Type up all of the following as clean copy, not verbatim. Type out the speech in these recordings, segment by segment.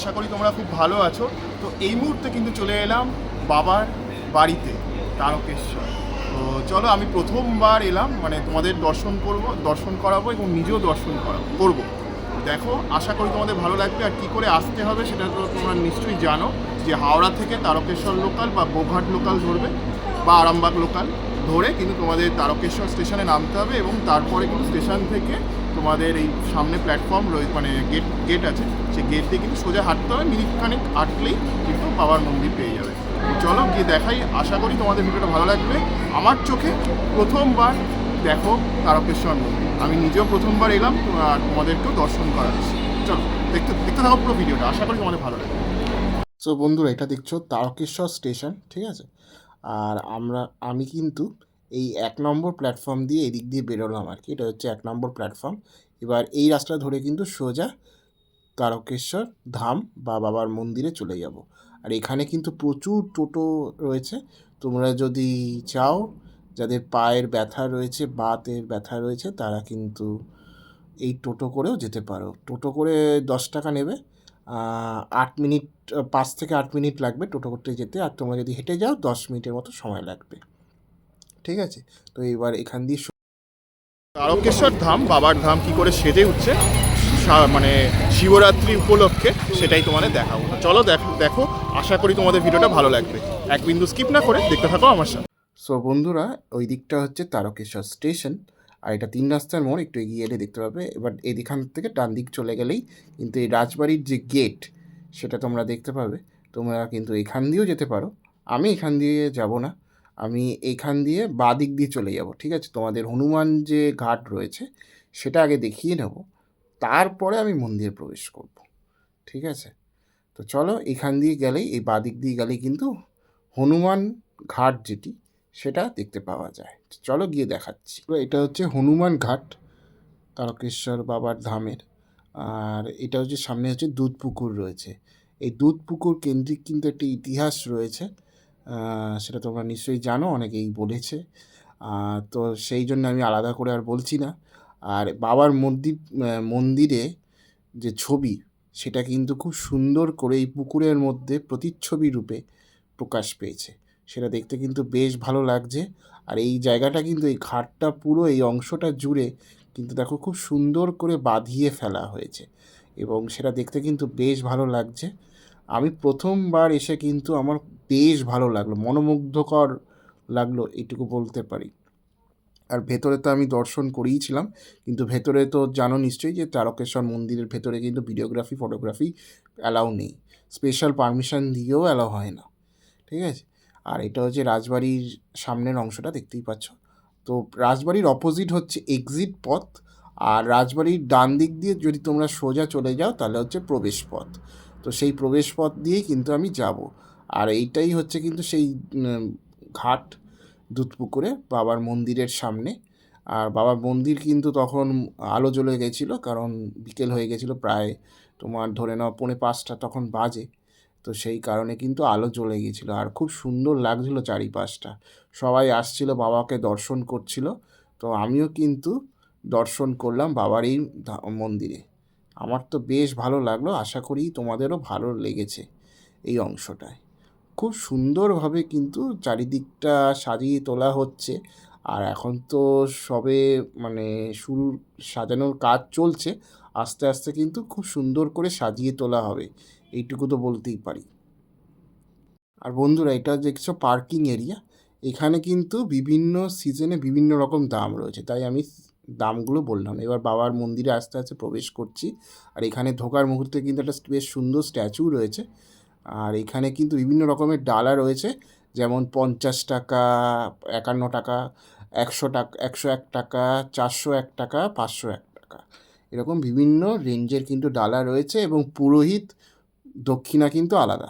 আশা করি তোমরা খুব ভালো আছো। তো এই মুহূর্তে কিন্তু চলে এলাম বাবার বাড়িতে তারকেশ্বর। তো চলো, আমি প্রথমবার এলাম, মানে তোমাদের দর্শন করাবো এবং নিজেও দর্শন করবো। দেখো, আশা করি তোমাদের ভালো লাগবে। আর কী করে আসতে হবে সেটা তো তোমরা নিশ্চয়ই জানো, যে হাওড়া থেকে তারকেশ্বর লোকাল বা গোঘাট লোকাল ধরবে বা আরামবাগ লোকাল ধরে কিন্তু তোমাদের তারকেশ্বর স্টেশনে নামতে হবে, এবং তারপরে কিন্তু স্টেশন থেকে তোমাদের এই সামনে প্ল্যাটফর্ম রয়েছে, মানে গেট আছে, সেই গেট দিয়ে কিন্তু সোজা হাঁটতে হবে। মিনিট খানিক হাঁটলেই কিন্তু বাবার মন্দির পেয়ে যাবে। চলো গিয়ে দেখাই। আশা করি তোমাদের ভিডিওটা ভালো লাগবে। আমার চোখে প্রথমবার দেখো তারকেশ্বর মন্দির, আমি নিজেও প্রথমবার এলাম আর তোমাদেরকেও দর্শন করাচ্ছি। চলো দেখতে দেখতে থাকো পুরো ভিডিওটা, আশা করি তোমাদের ভালো লাগবে। সো বন্ধুরা, এটা দেখছো তারকেশ্বর স্টেশন, ঠিক আছে? আর আমি কিন্তু এই 1 নম্বর প্ল্যাটফর্ম দিয়ে এদিক দিয়ে বেরোলাম আর কি। এটা হচ্ছে 1 নম্বর প্ল্যাটফর্ম। এবার এই রাস্তা ধরে কিন্তু সোজা তারকেশ্বর ধাম বা বাবার মন্দিরে চলে যাব। আর এখানে কিন্তু প্রচুর টোটো রয়েছে। তোমরা যদি চাও, যাদের পায়ের ব্যথা রয়েছে, বাতের ব্যথা রয়েছে, তারা কিন্তু এই টোটো করেও যেতে পারো। টোটো করে 10 টাকা নেবে, 8 মিনিট, 5 থেকে 8 মিনিট লাগবে টোটো করতে যেতে। আর তোমরা যদি হেঁটে যাও 10 মিনিটের মতো সময় লাগবে, ঠিক আছে? তো এবার এখান দিয়ে তারকেশ্বর ধাম, বাবার ধাম কী করে সেজে উঠছে মানে শিবরাত্রি উপলক্ষে, সেটাই তোমাদের দেখাবো। চলো দেখো, আশা করি তোমাদের ভিডিওটা ভালো লাগবে। এক বিন্দু স্কিপ না করে দেখতে থাকো আমার সাথে। সো বন্ধুরা, ওই দিকটা হচ্ছে তারকেশ্বর স্টেশন, আর এটা 3 রাস্তার মোড়। একটু এগিয়ে এলে দেখতে পাবে। এবার এদিখান থেকে ডান দিক চলে গেলেই কিন্তু এই রাজবাড়ির যে গেট, সেটা তোমরা দেখতে পাবে। তোমরা কিন্তু এখান দিয়েও যেতে পারো। আমি এখান দিয়ে যাব না, আমি এখান দিয়ে বাঁ দিক দিয়ে চলে যাব, ঠিক আছে? তোমাদের হনুমান যে ঘাট রয়েছে সেটা আগে দেখিয়ে নেব, তারপরে আমি মন্দিরে প্রবেশ করব, ঠিক আছে? তো চলো, এখান দিয়ে গেলেই, এই বাঁ দিক দিয়ে গেলেই কিন্তু হনুমান ঘাট যেটি, সেটা দেখতে পাওয়া যায়। চলো গিয়ে দেখাচ্ছি। তো এটা হচ্ছে হনুমান ঘাট তারকেশ্বর বাবার ধামের। আর এটা হচ্ছে সামনে হচ্ছে দুধ পুকুর রয়েছে। এই দুধ পুকুর কেন্দ্রিক কিন্তু একটি ইতিহাস রয়েছে, সেটা তোমরা নিশ্চয়ই জানো, অনেকেই বলেছে। তো সেই জন্য আমি আলাদা করে আর বলছি না। আর বাবার মন্দিরে যে ছবি, সেটা কিন্তু খুব সুন্দর করে এই পুকুরের মধ্যে প্রতিচ্ছবি রূপে প্রকাশ পেয়েছে। সেটা দেখতে কিন্তু বেশ ভালো লাগছে। আর এই জায়গাটা কিন্তু, এই ঘাটটা পুরো এই অংশটা জুড়ে কিন্তু দেখো খুব সুন্দর করে বাঁধিয়ে ফেলা হয়েছে, এবং সেটা দেখতে কিন্তু বেশ ভালো লাগছে। আমি প্রথমবার এসে কিন্তু আমার বেশ ভালো লাগলো, মনোমুগ্ধকর লাগলো, এইটুকু বলতে পারি। আর ভেতরে তো আমি দর্শন করিয়েছিলাম, কিন্তু ভেতরে তো জানো নিশ্চয়ই যে তারকেশ্বর মন্দিরের ভেতরে কিন্তু ভিডিওগ্রাফি, ফটোগ্রাফি অ্যালাউ নেই। স্পেশাল পারমিশন দিয়েও অ্যালাউ হয় না, ঠিক আছে? আর এটা হচ্ছে রাজবাড়ির সামনের অংশটা, দেখতেই পাচ্ছ। তো রাজবাড়ির অপোজিট হচ্ছে এক্সিট পথ, আর রাজবাড়ির ডান দিক দিয়ে যদি তোমরা সোজা চলে যাও তাহলে হচ্ছে প্রবেশ পথ। তো সেই প্রবেশ পথ দিয়েই কিন্তু আমি যাব। আর এইটাই হচ্ছে কিন্তু সেই ঘাট দুধপুকুরে বাবার মন্দিরের সামনে। আর বাবার মন্দির কিন্তু তখন আলো জ্বলে গেছিলো, কারণ বিকেল হয়ে গেছিলো, প্রায় তোমার ধরে নাও 4:45 তখন বাজে। তো সেই কারণে কিন্তু আলো জ্বলে গিয়েছিলো, আর খুব সুন্দর লাগছিলো চারিপাশটা। সবাই আসছিল, বাবাকে দর্শন করছিল। তো আমিও কিন্তু দর্শন করলাম বাবার এই মন্দিরে। আমার তো বেশ ভালো লাগলো, আশা করি তোমাদেরও ভালো লেগেছে এই অংশটায়। খুব সুন্দরভাবে কিন্তু চারিদিকটা সাজিয়ে তোলা হচ্ছে। আর এখন তো সবে মানে সাজানোর কাজ চলছে। আস্তে আস্তে কিন্তু খুব সুন্দর করে সাজিয়ে তোলা হবে, এইটুকু তো বলতেই পারি। আর বন্ধুরা, এটা দেখছো পার্কিং এরিয়া। এখানে কিন্তু বিভিন্ন সিজনে বিভিন্ন রকম দাম রয়েছে, তাই আমি দামগুলো বললাম। এবার বাবার মন্দিরে আস্তে আস্তে প্রবেশ করছি। আর এখানে ঢোকার মুহূর্তে কিন্তু একটা বেশ সুন্দর স্ট্যাচু রয়েছে। আর এখানে কিন্তু বিভিন্ন রকমের ডালা রয়েছে, যেমন 50 টাকা, 51 টাকা, 100 টাকা, 101 টাকা, 401 টাকা, 501 টাকা, এরকম বিভিন্ন রেঞ্জের কিন্তু ডালা রয়েছে, এবং পুরোহিত দক্ষিণা কিন্তু আলাদা।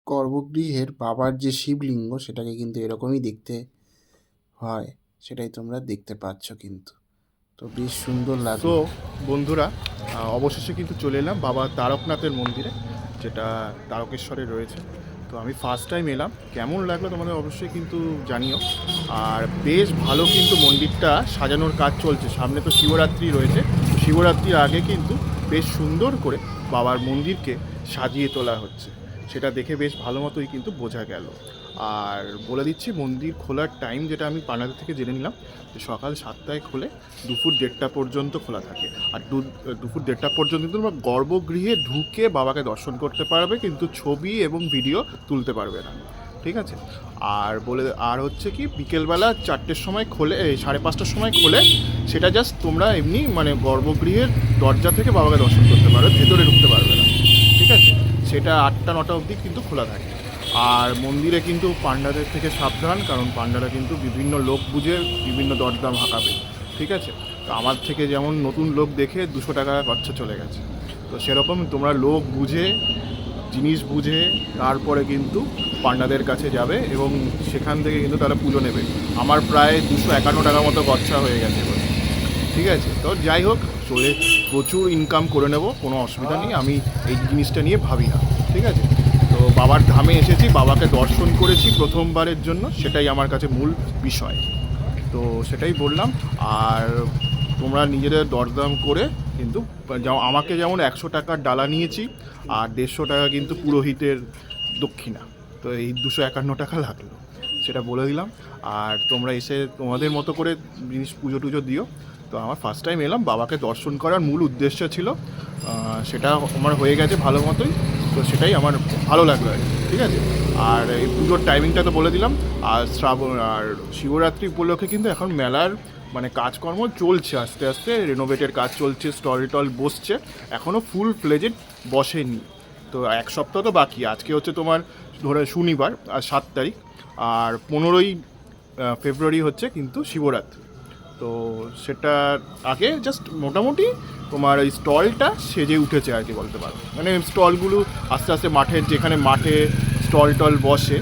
গর্ভগৃহের বাবার যে শিবলিঙ্গ, সেটাকে কিন্তু এরকমই দেখতে হয়, সেটাই তোমরা দেখতে পাচ্ছ কিন্তু। তো বেশ সুন্দর লাগে। তো বন্ধুরা, অবশেষে কিন্তু চলে এলাম বাবা তারকনাথের মন্দিরে, যেটা তারকেশ্বরে রয়েছে। তো আমি ফার্স্ট টাইম এলাম, কেমন লাগলো তোমাদের অবশ্যই কিন্তু জানিও। আর বেশ ভালো কিন্তু মন্দিরটা সাজানোর কাজ চলছে। সামনে তো শিবরাত্রি রয়েছে, তো শিবরাত্রির আগে কিন্তু বেশ সুন্দর করে বাবার মন্দিরকে সাজিয়ে তোলা হচ্ছে, সেটা দেখে বেশ ভালো মতোই কিন্তু বোঝা গেল। আর বলে দিচ্ছি মন্দির খোলার টাইম যেটা আমি পানাদের থেকে জেনে নিলাম, যে সকাল 7টায় খোলে, দুপুর 1:30 পর্যন্ত খোলা থাকে। আর দুপুর 1:30 পর্যন্ত কিন্তু তোমরা গর্ভগৃহে ঢুকে বাবাকে দর্শন করতে পারবে, কিন্তু ছবি এবং ভিডিও তুলতে পারবে না, ঠিক আছে? আর হচ্ছে কি বিকেলবেলা 4টের সময় খোলে, 5:30টার সময় খোলে, সেটা জাস্ট তোমরা এমনি মানে গর্ভগৃহের দরজা থেকে বাবাকে দর্শন করতে পারবে, ভেতরে ঢুকতে পারবে না, ঠিক আছে? সেটা 8টা-9টা অবধি কিন্তু খোলা থাকে। আর মন্দিরে কিন্তু পান্ডাদের থেকে সাবধান, কারণ পান্ডারা কিন্তু বিভিন্ন লোক বুঝে বিভিন্ন দরদাম হাঁকাবে, ঠিক আছে? তো আমার থেকে যেমন নতুন লোক দেখে 200 টাকা খরচা চলে গেছে, তো সেরকম তোমরা লোক বুঝে জিনিস বুঝে তারপরে কিন্তু পান্ডাদের কাছে যাবে এবং সেখান থেকে কিন্তু তারা পুজো নেবে। আমার প্রায় 251 টাকা মতো খরচা হয়ে গেছে, ঠিক আছে? তো যাই হোক, চলে প্রচুর ইনকাম করে নেব, কোনো অসুবিধা নেই, আমি এই জিনিসটা নিয়ে ভাবি না, ঠিক আছে? তো বাবার ধামে এসেছি, বাবাকে দর্শন করেছি প্রথমবারের জন্য, সেটাই আমার কাছে মূল বিষয়। তো সেটাই বললাম। আর তোমরা নিজেদের দরদাম করে কিন্তু আমাকে যেমন 100 টাকার ডালা নিয়েছি, আর 150 টাকা কিন্তু পুরোহিতের দক্ষিণা, তো এই 251 টাকা লাগলো, সেটা বলে দিলাম। আর তোমরা এসে তোমাদের মতো করে জিনিস পুজো টুজো দিও। তো আমার ফার্স্ট টাইম এলাম, বাবাকে দর্শন করার মূল উদ্দেশ্য ছিল, সেটা আমার হয়ে গেছে ভালো মতোই, তো সেটাই আমার ভালো লাগলো আর কি, ঠিক আছে? আর এই পুজোর টাইমিংটা তো বলে দিলাম। আর শিবরাত্রি উপলক্ষে কিন্তু এখন মেলার মানে কাজকর্ম চলছে, আস্তে আস্তে রেনোভেটের কাজ চলছে, স্টল টল বসছে, এখনও ফুল ফ্লেজেড বসেনি। তো 1 সপ্তাহ তো বাকি, আজকে হচ্ছে তোমার ধরে শনিবার, আর 7 তারিখ, আর 15ই ফেব্রুয়ারি হচ্ছে কিন্তু শিবরাত্রি। তো সেটার আগে জাস্ট মোটামুটি তোমার ওই স্টলটা সেজে উঠেছে আর কি বলতে পারো, মানে স্টলগুলো আস্তে আস্তে মাঠের যেখানে মাঠে স্টল টল বসে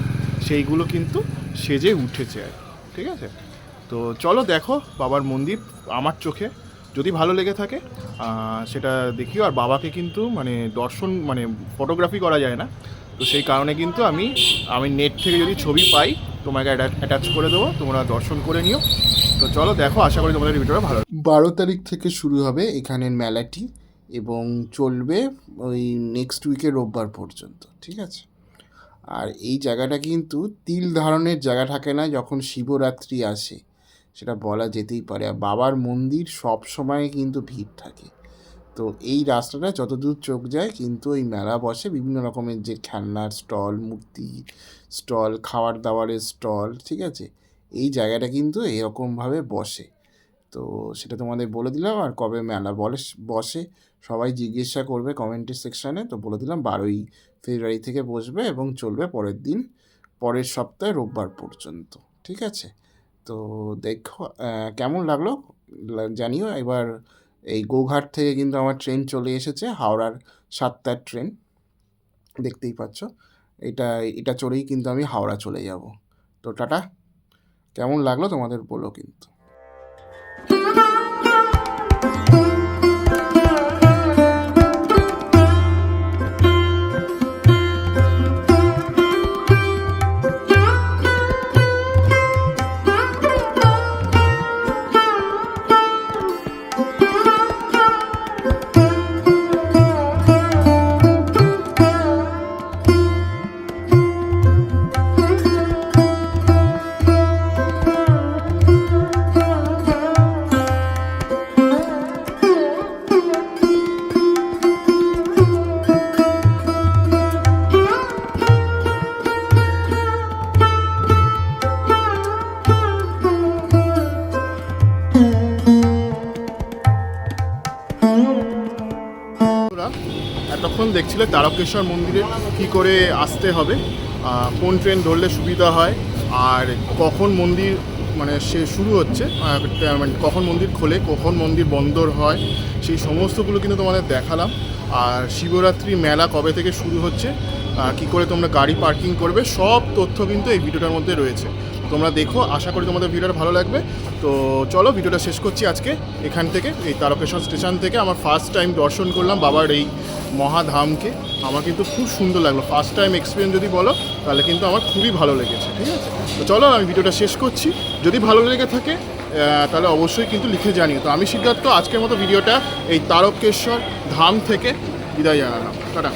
সেইগুলো কিন্তু সেজে উঠেছে আর কি, ঠিক আছে? তো চলো দেখো বাবার মন্দির, আমার চোখে যদি ভালো লেগে থাকে সেটা দেখিও। আর বাবাকে কিন্তু মানে দর্শন মানে ফটোগ্রাফি করা যায় না, তো সেই কারণে কিন্তু আমি নেট থেকে যদি ছবি পাই তোমাকে অ্যাটাচ করে দেবো, তোমরা দর্শন করে নিও। তো চলো দেখো, আশা করি তোমাদের ভিডিওটা ভালো। 12 তারিখ থেকে শুরু হবে এখানের মেলাটি এবং চলবে ওই নেক্সট উইকের রোববার পর্যন্ত, ঠিক আছে? আর এই জায়গাটা কিন্তু তিল ধারণের জায়গা থাকে না যখন শিবরাত্রি আসে, সেটা বলা যেতেই পারে। আর বাবার মন্দির সব সময় কিন্তু ভিড় থাকে। তো এই রাস্তাটা যতদূর চোখ যায় কিন্তু ওই মেলা বসে, বিভিন্ন রকমের যে খেলনার স্টল, মূর্তি স্টল, খাবার দাবারের স্টল, ঠিক আছে? এই জায়গাটা কিন্তু এরকমভাবে বসে। তো সেটা তোমাদের বলে দিলাম। আর কবে মেলা বসে সবাই জিজ্ঞাসা করবে কমেন্টের সেকশানে, তো বলে দিলাম 12ই ফেব্রুয়ারি থেকে বসবে এবং চলবে পরের সপ্তাহে রোববার পর্যন্ত, ঠিক আছে? তো দেখো কেমন লাগলো জানিও। এবার এই গোঘাট থেকে কিন্তু আমার ট্রেন চলে এসেছে, হাওড়ার 7টার ট্রেন, দেখতেই পাচ্ছ। এটা চড়েই কিন্তু আমি হাওড়া চলে যাব। তো টাটা, কেমন লাগলো তোমাদের বলো কিন্তু। এতক্ষণ দেখছিলে তারকেশ্বর মন্দিরে কি করে আসতে হবে, কোন ট্রেন ধরলে সুবিধা হয়, আর কখন মন্দির মানে সে শুরু হচ্ছে, মানে কখন মন্দির খোলে, কখন মন্দির বন্ধ হয়, সেই সমস্তগুলো কিন্তু তোমাদের দেখালাম। আর শিবরাত্রি মেলা কবে থেকে শুরু হচ্ছে, কি করে তোমরা গাড়ি পার্কিং করবে, সব তথ্য কিন্তু এই ভিডিওটার মধ্যে রয়েছে। তোমরা দেখো, আশা করি তোমাদের ভিডিওটা ভালো লাগবে। তো চলো ভিডিওটা শেষ করছি আজকে এখান থেকে, এই তারকেশ্বর স্টেশন থেকে। আমার ফার্স্ট টাইম দর্শন করলাম বাবার এই মহাধামকে, আমার কিন্তু খুব সুন্দর লাগলো। ফার্স্ট টাইম এক্সপিরিয়েন্স যদি বলো তাহলে কিন্তু আমার খুবই ভালো লেগেছে, ঠিক আছে? তো চলো আমি ভিডিওটা শেষ করছি। যদি ভালো লেগে থাকে তাহলে অবশ্যই কিন্তু লিখে জানিও। তো আমি সিদ্ধার্থ, আজকের মতো ভিডিওটা এই তারকেশ্বর ধাম থেকে বিদায় জানালাম। টাটা।